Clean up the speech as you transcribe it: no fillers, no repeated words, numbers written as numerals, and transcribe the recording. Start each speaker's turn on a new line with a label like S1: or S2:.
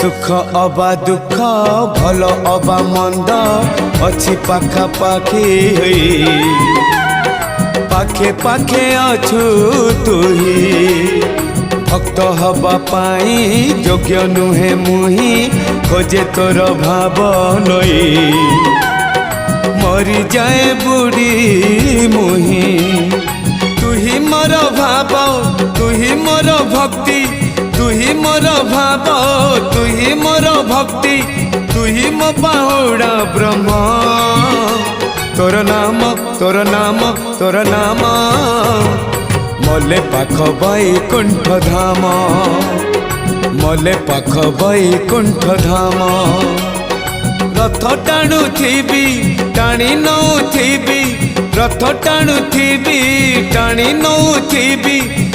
S1: सुख अबा दुख भल अबा मंद अच्छी पाखापाखी पाखे पाखे अछु तुही भक्त हवा पाई योग्य नुहे मुही खोजे तोर भाव नई मरी जाए बुढ़ी मुही तुही मोर भाव तुही मोर भक्ति तुही मोर भाव तुही मोर भक्ति तुही मो बाहुड़ा ब्रह्म तोर नाम तोर नाम तोर नाम मले पाख बैकुंठ धाम मले पाख बैकुंठ धाम रथ टाणु थी टाणी नौ थी रथ टाणु थी टाणी नौ थी